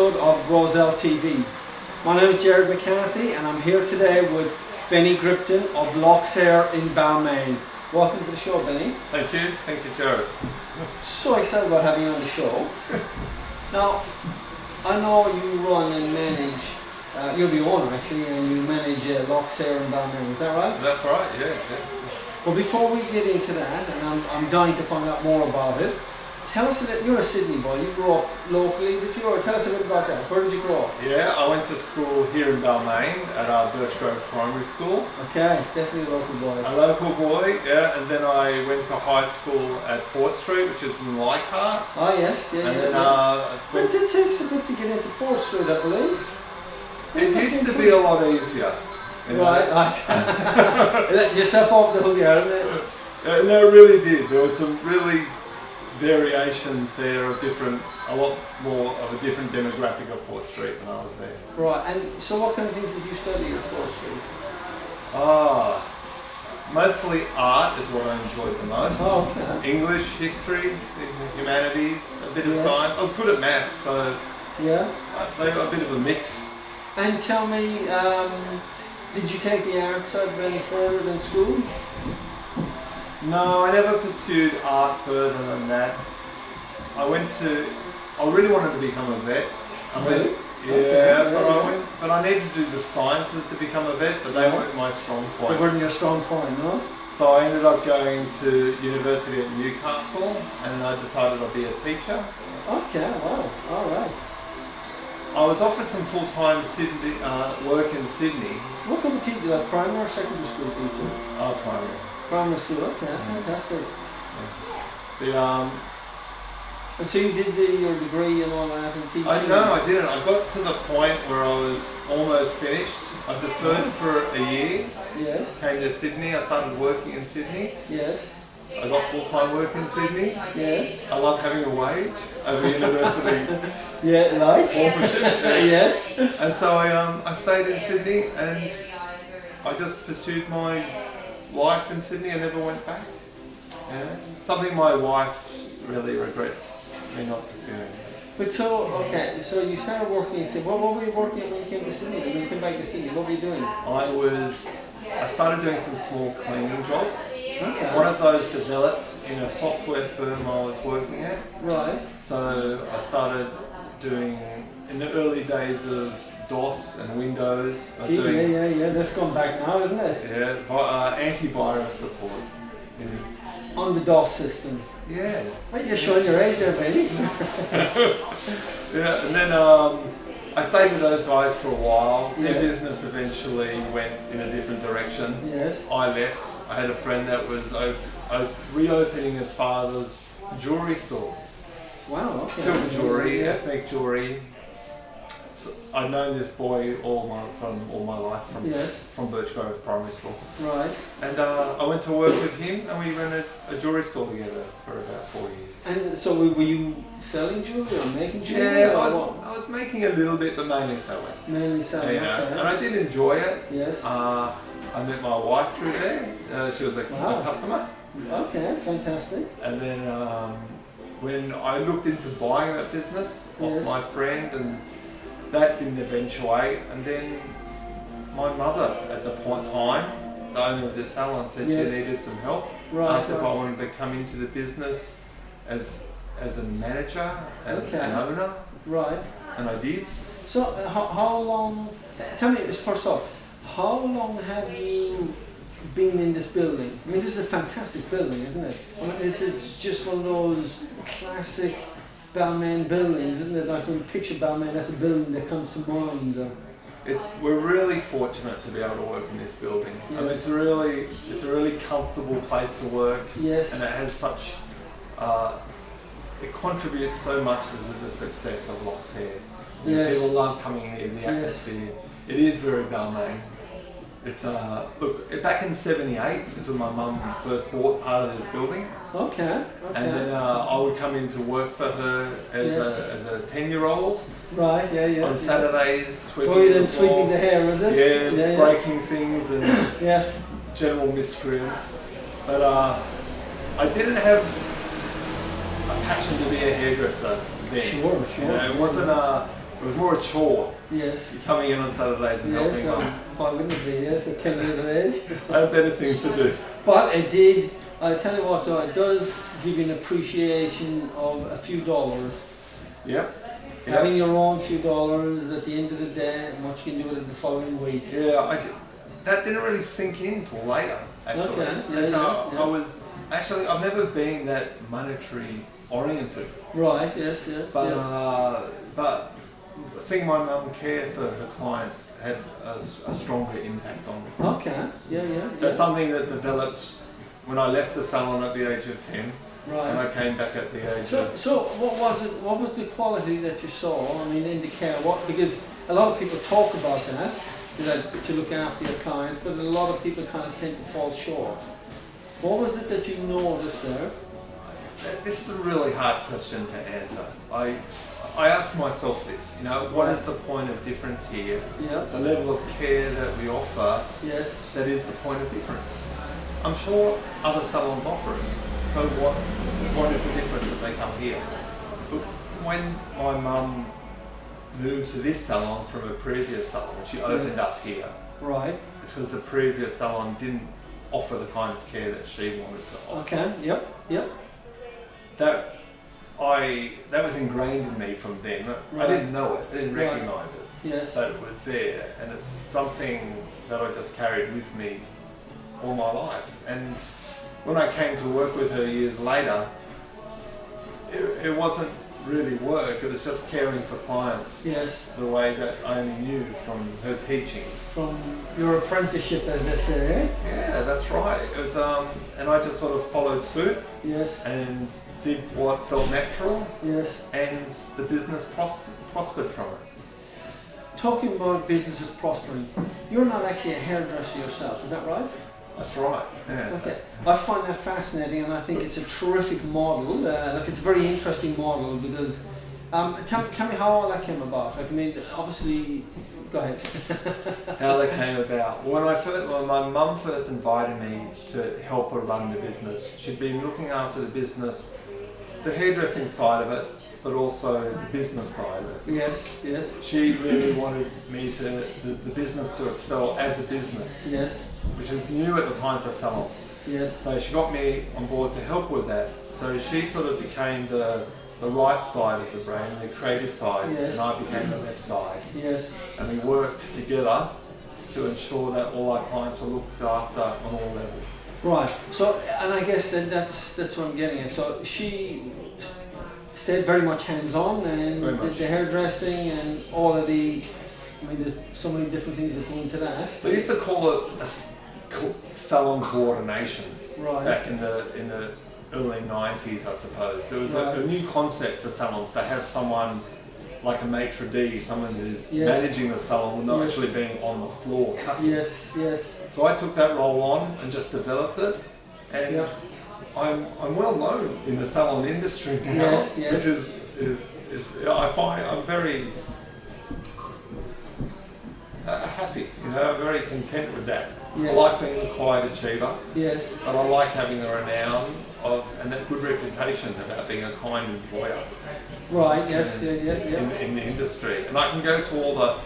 episode of RozelleTV. My name is Jared McCarthy and I'm here today with Benny Gripton of Locks Hair in Balmain. Welcome to the show, Benny. Thank you, Jared. So excited about having you on the show. Now, I know you run and manage, you're the owner actually, and you manage Locks Hair in Balmain, is that right? That's right, yeah. Well, before we get into that, and I'm dying to find out more about it, tell us a bit, you're a Sydney boy, you grew up locally, did you? Or tell us a bit about that. Where did you grow up? Yeah, I went to school here in Balmain at our Birch Grove Primary School. Okay, definitely a local boy. A local boy, yeah, and then I went to high school at Fort Street, which is in Leichhardt. Oh yes, yeah, and yeah. Then, it takes a bit to get into Fort Street, I believe. It used to be a lot easier. Right, let yourself off the hook here, isn't it? No, it really did. There were some really variations there of a lot more of a different demographic of Fort Street when I was there. Right, and so what kind of things did you study at Fort Street? Mostly art is what I enjoyed the most. Oh, okay. English, history, humanities, a bit of science. I was good at maths, so yeah, they got a bit of a mix. And tell me, did you take the art side any further than school? No, I never pursued art further than that. I really wanted to become a vet. Really? Yeah, but I needed to do the sciences to become a vet, but they weren't my strong point. They weren't your strong point, no? So I ended up going to university at Newcastle, and I decided I'd be a teacher. Okay, wow, alright. I was offered some full-time work in Sydney. So what kind of teacher, like primary or secondary school teacher? Primary. Primary school, okay, fantastic. Yeah. And so you did your degree and all that in teaching? No, I didn't. I got to the point where I was almost finished. I deferred for a year. Yes. Came to Sydney. I started working in Sydney. Yes. I got full-time work in Sydney. Yes. I love having a wage over university. Yeah, life. Yeah. And so I stayed in Sydney and I just pursued my life in Sydney. I never went back. Yeah. Something my wife really regrets me not pursuing. But so, okay, so you started working in Sydney. What were you working on when you came to Sydney? When you came back to Sydney, what were you doing? I started doing some small cleaning jobs. Okay. One of those developed in a software firm I was working at. Right. So I started doing, in the early days of DOS and Windows. Yeah, that's gone back now, isn't it? Yeah, antivirus support. On the DOS system. Yeah. You're just showing your age there, Benny. Yeah, and then I stayed with those guys for a while. Their business eventually went in a different direction. Yes. I left. I had a friend that was reopening his father's jewellery store. Wow, okay. Silver jewellery, ethnic jewellery. So I'd known this boy all my life from Birch Grove Primary School. Right. And I went to work with him and we ran a jewellery store together for about 4 years. And so were you selling jewellery or making jewellery? Yeah, I was making a little bit, but mainly selling. Mainly selling, okay. And I did enjoy it. Yes. I met my wife through there. She was a customer. Okay, fantastic. And then when I looked into buying that business off my friend, and that didn't eventuate, and then my mother at the point in time, the owner of the salon, said she needed some help. Asked if I wanted to come into the business as a manager and an owner. Right. And I did. So how long, tell me first off, how long have you been in this building? I mean, this is a fantastic building, isn't it? I mean, it's just one of those classic Balmain buildings, isn't it? Like when you picture Balmain, that's a building that comes to mind. We're really fortunate to be able to work in this building. Yes. I mean, it's a really comfortable place to work. Yes. And it has such, it contributes so much to the success of Locks Hair. Yes. People love coming in here, the atmosphere. It is very Balmain. It's look, back in '78 is when my mum first bought part of this building. Okay. And then I would come in to work for her as a 10-year-old. Right. Yeah. On Saturdays, sweeping the hair, was it? Yeah. Breaking things and general miscreant. But I didn't have a passion to be a hairdresser then. Sure. You know, it wasn't it was more a chore. Yes. You're coming in on Saturdays and helping Mum. Why wouldn't it be? Yes, at 10 years of age. I had better things to do. But it did. I tell you what, though, it does give you an appreciation of a few dollars. Yep. Having your own few dollars at the end of the day, and what you can do with it the following week. Yeah, that didn't really sink in till later, actually. Okay. I was, actually, I've never been that monetary oriented. Right, yes, yeah. But seeing my mum care for her clients had a stronger impact on me. Okay, yeah. That's something that developed when I left the salon at the age of 10. Right. And I came back at the age of... So what was it? What was the quality that you saw? I mean, in the care, because a lot of people talk about that, to look after your clients, but a lot of people kind of tend to fall short. What was it that you noticed there? This is a really hard question to answer. I asked myself this, what is the point of difference here? Yeah. The level of care that we offer, yes, that is the point of difference. I'm sure other salons offer it. So what is the difference that they come here? But when my mum moved to this salon from a previous salon, she opened up here. Right. It's because the previous salon didn't offer the kind of care that she wanted to offer. Okay, yep. That was ingrained in me from then. Right. I didn't know it, I didn't recognise it. Yes. But it was there, and it's something that I just carried with me all my life. And when I came to work with her years later, it wasn't really work, it was just caring for clients. Yes. The way that I only knew from her teachings. From your apprenticeship, as they say. Yeah, that's right. It was, and I just sort of followed suit. Yes. And did what felt natural. Yes. And the business prospered from it. Talking about businesses prospering, you're not actually a hairdresser yourself, is that right? That's right, yeah. Okay, I find that fascinating, and I think it's a terrific model. It's a very interesting model because, tell me how all that came about. Like, I mean, obviously, go ahead. How that came about. When my mum first invited me to help her run the business, she'd been looking after the business, the hairdressing side of it, but also the business side of it. Yes. She really wanted me the business to excel as a business. Yes. Which was new at the time for salons. Yes. So she got me on board to help with that. So she sort of became the right side of the brain, the creative side, yes. and I became the left side. Yes. And we worked together to ensure that all our clients were looked after on all levels. Right. So, and I guess that's what I'm getting at. So she stayed very much hands-on and did the hairdressing and all of the. I mean, there's so many different things that go into that. They used to call it a salon coordination. Right. Back in the early 90s, I suppose. There was a new concept for salons to have someone like a maitre d', someone who's managing the salon, not actually being on the floor cutting. Yes. So I took that role on and just developed it, and I'm well known in the salon industry now, which is I find I'm very happy. I'm very content with that. Yes. I like being a quiet achiever. Yes. But I like having the renown and that good reputation about being a kind employer. Right. Yes. In the industry, and I can go to all the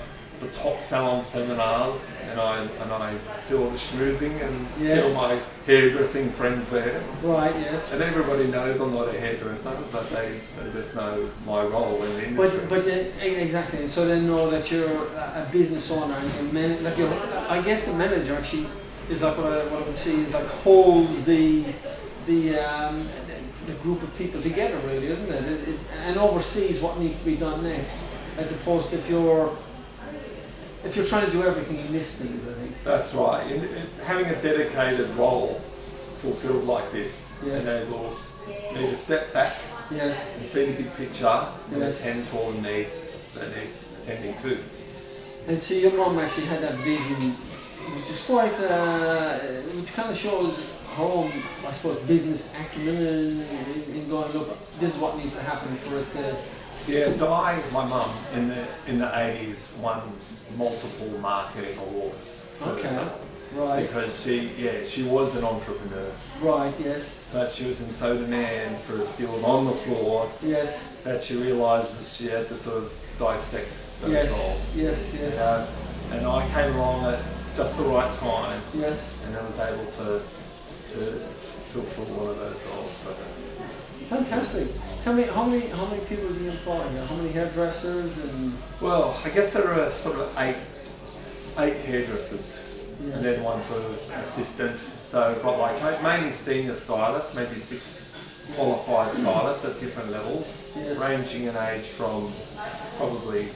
top salon seminars, and I do all the schmoozing and feel my hairdressing friends there. Right. Yes. And everybody knows I'm not a hairdresser, but they just know my role in the industry. But then, exactly. So they know that you're a business owner, and I guess the manager actually is like what I would see is like holds the group of people together, really, isn't it? And oversees what needs to be done next, as opposed to if you're trying to do everything, you miss things, I think. That's right. Having a dedicated role fulfilled like this enables me to step back and see the big picture and attend to all the needs that need attending to. And see, your mum actually had that vision, which is quite, which kind of shows her own, I suppose, business acumen in going, look, this is what needs to happen for it to... Yeah, Di, my mum, in the 80s won multiple marketing awards. Okay, right. Because she was an entrepreneur. Right, yes. But she was in so demand for her skills on the floor that she realised that she had to sort of dissect those roles. Yes. You know? And I came along at just the right time. Yes. And I was able to fulfill one of those roles. But, fantastic. Tell me, how many people do you employ here? How many hairdressers and? Well, I guess there are sort of eight hairdressers, and then one sort of assistant. So I've got like mainly senior stylists, maybe 6 qualified stylists at different levels, ranging in age from probably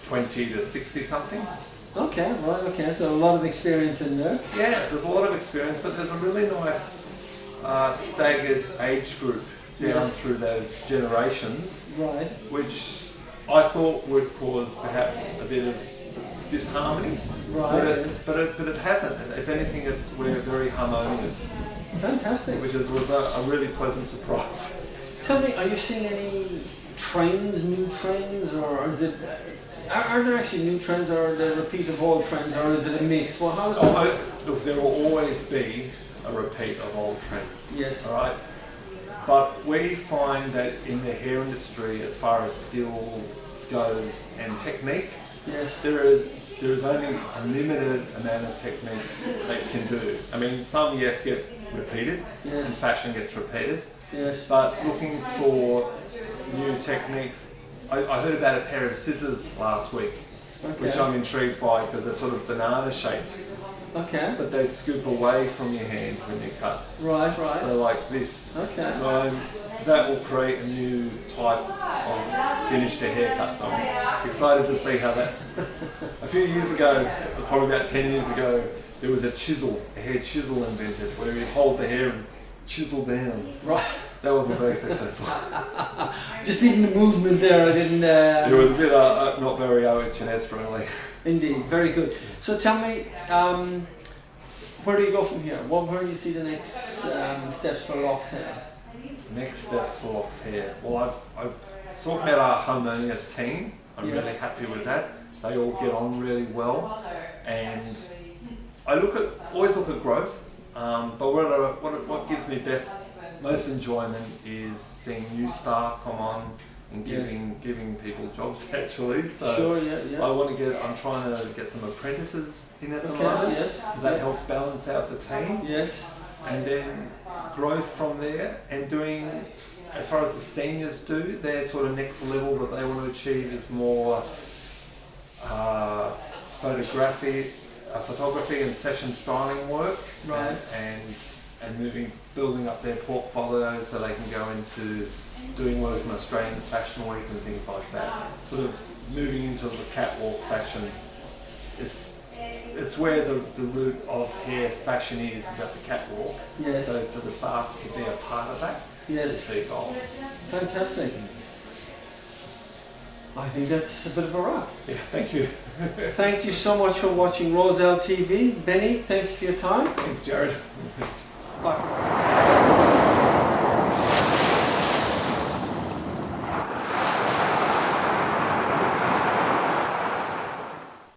20 to 60 something. Okay, right, okay, so a lot of experience in there. Yeah, there's a lot of experience, but there's a really nice staggered age group down through those generations, right? Which I thought would cause perhaps a bit of disharmony, right? But it hasn't. If anything, we're very harmonious. Fantastic. Which was a really pleasant surprise. Tell me, are you seeing any new trends, or is it? Are there actually new trends, or are there repeat of old trends, or is it a mix? Well, how is that? Look, there will always be a repeat of old trends. Yes. All right. But we find that in the hair industry, as far as skills goes and technique, there is only a limited amount of techniques that you can do. I mean, some get repeated, and fashion gets repeated. Yes. But looking for new techniques, I heard about a pair of scissors last week, which I'm intrigued by because they're sort of banana shaped. Okay. But they scoop away from your hand when you cut. Right. So like this. Okay. So that will create a new type of finished haircut. So I'm excited to see how that. A few years ago, probably about 10 years ago, there was a hair chisel invented, where you hold the hair and chisel down. Right. That wasn't very successful. Just even the movement there, I didn't. It was a bit not very OH&S friendly. Indeed, very good. So tell me, where do you go from here? Where do you see the next steps for Locks Hair? Next steps for Locks Hair. Well, I've talked about our harmonious team. I'm really happy with that. They all get on really well, and I always look at growth. But what gives me most enjoyment is seeing new staff come on and giving people jobs actually. So I'm trying to get some apprentices in at the moment. That helps balance out the team. Yes. And then growth from there, and doing, as far as the seniors do, their sort of next level that they want to achieve is more photography and session styling work. Right. And building up their portfolio so they can go into doing work in Australian Fashion Week and things like that. Sort of moving into the catwalk fashion. It's where the root of hair fashion is at the catwalk. Yes. So for the staff to be a part of that is their goal. Fantastic. I think that's a bit of a wrap. Yeah, thank you. Thank you so much for watching RozelleTV. Benny, thank you for your time. Thanks, Jared. Bye.